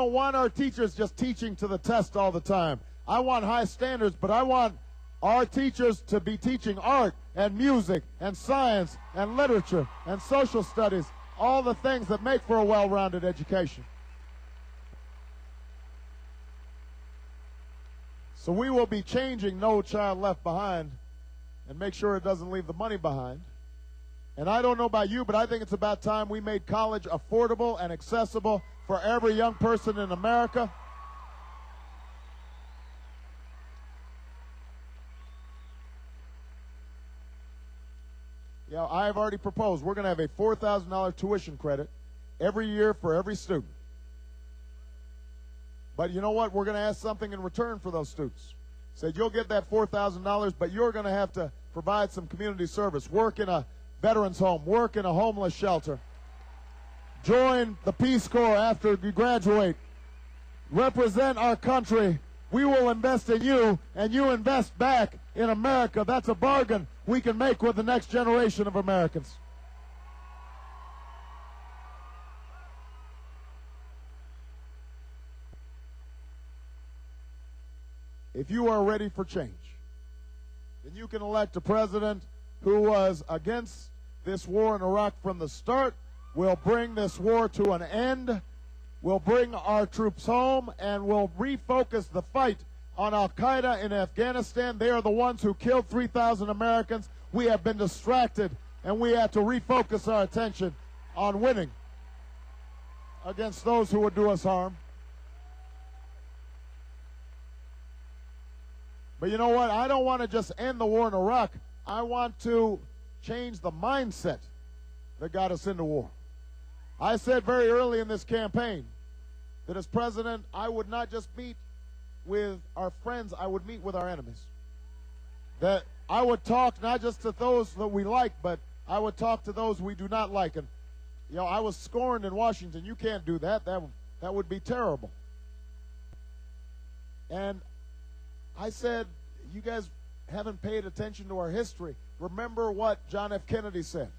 don't want our teachers just teaching to the test all the time. I want high standards, but I want our teachers to be teaching art and music and science and literature and social studies, all the things that make for a well-rounded education. So we will be changing No Child Left Behind and make sure it doesn't leave the money behind. And I don't know about you, but I think it's about time we made college affordable and accessible for every young person in America. Yeah, I've already proposed we're going to have a $4,000 tuition credit every year for every student. But you know what? We're going to ask something in return for those students. Said you'll get that $4,000, but you're going to have to provide some community service, work in a veterans home, work in a homeless shelter, join the Peace Corps after you graduate, represent our country. We will invest in you, and you invest back in America. That's a bargain we can make with the next generation of Americans. If you are ready for change, then you can elect a president who was against this war in Iraq from the start, will bring this war to an end, will bring our troops home, and will refocus the fight on Al-Qaeda in Afghanistan. They are the ones who killed 3,000 Americans. We have been distracted, and we have to refocus our attention on winning against those who would do us harm. But you know what? I don't want to just end the war in Iraq. I want to change the mindset that got us into war. I said very early in this campaign that as president, I would not just meet with our friends, I would meet with our enemies. That I would talk not just to those that we like, but I would talk to those we do not like. And, you know, I was scorned in Washington. You can't do that. That would be terrible. And I said, you guys haven't paid attention to our history. Remember what John F. Kennedy said.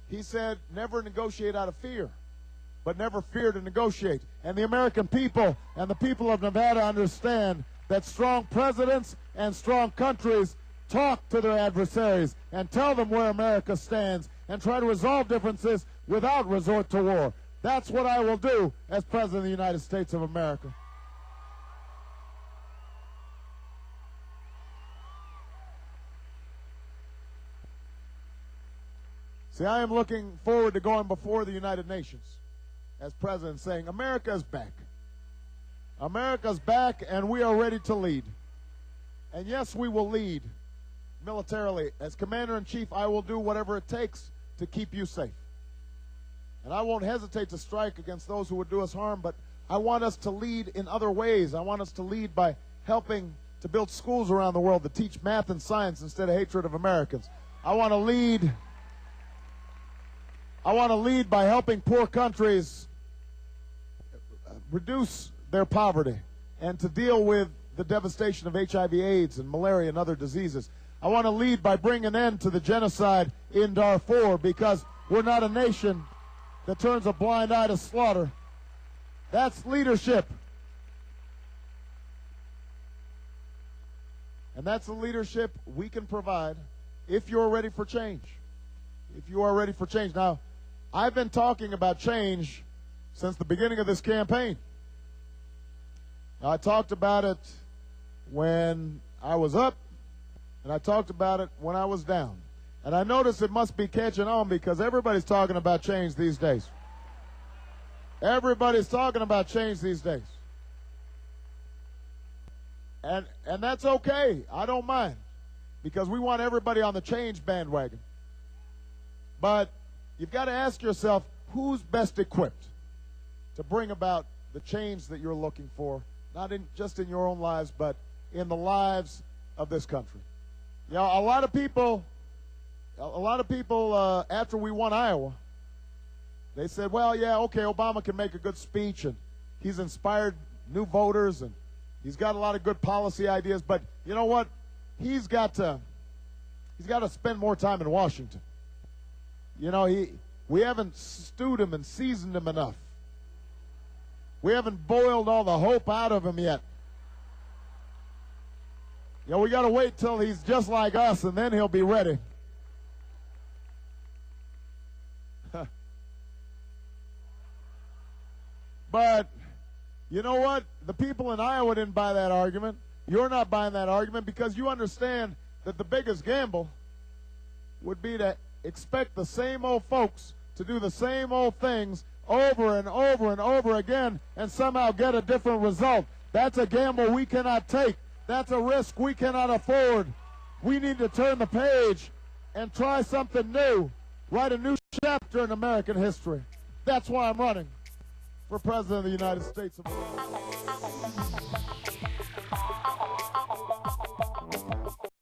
He said, never negotiate out of fear, but never fear to negotiate. And the American people and the people of Nevada understand that strong presidents and strong countries talk to their adversaries and tell them where America stands and try to resolve differences without resort to war. That's what I will do as President of the United States of America. See, I am looking forward to going before the United Nations as president saying, America is back. America's back, and we are ready to lead. And yes, we will lead militarily. As commander-in-chief, I will do whatever it takes to keep you safe. And I won't hesitate to strike against those who would do us harm, but I want us to lead in other ways. I want us to lead by helping to build schools around the world that teach math and science instead of hatred of Americans. I want to lead by helping poor countries reduce their poverty and to deal with the devastation of HIV/AIDS and malaria and other diseases. I want to lead by bringing an end to the genocide in Darfur, because we're not a nation that turns a blind eye to slaughter. That's leadership. And that's the leadership we can provide if you're ready for change. If you are ready for change. Now, I've been talking about change since the beginning of this campaign. I talked about it when I was up, and I talked about it when I was down. And I noticed it must be catching on because everybody's talking about change these days. Everybody's talking about change these days. And that's okay. I don't mind, because we want everybody on the change bandwagon. But you've got to ask yourself, who's best equipped to bring about the change that you're looking for, not just in your own lives, but in the lives of this country. You know, a lot of people, after we won Iowa, they said, well, yeah, okay, Obama can make a good speech, and he's inspired new voters, and he's got a lot of good policy ideas, but you know what? He's got to spend more time in Washington. You know, we haven't stewed him and seasoned him enough. We haven't boiled all the hope out of him yet. Yeah, we got to wait till he's just like us, and then he'll be ready. But you know what? The people in Iowa didn't buy that argument. You're not buying that argument because you understand that the biggest gamble would be to expect the same old folks to do the same old things over and over and over again and somehow get a different result. That's a gamble we cannot take. That's a risk we cannot afford. We need to turn the page and try something new. Write a new chapter in American history. That's why I'm running for President of the United States of America.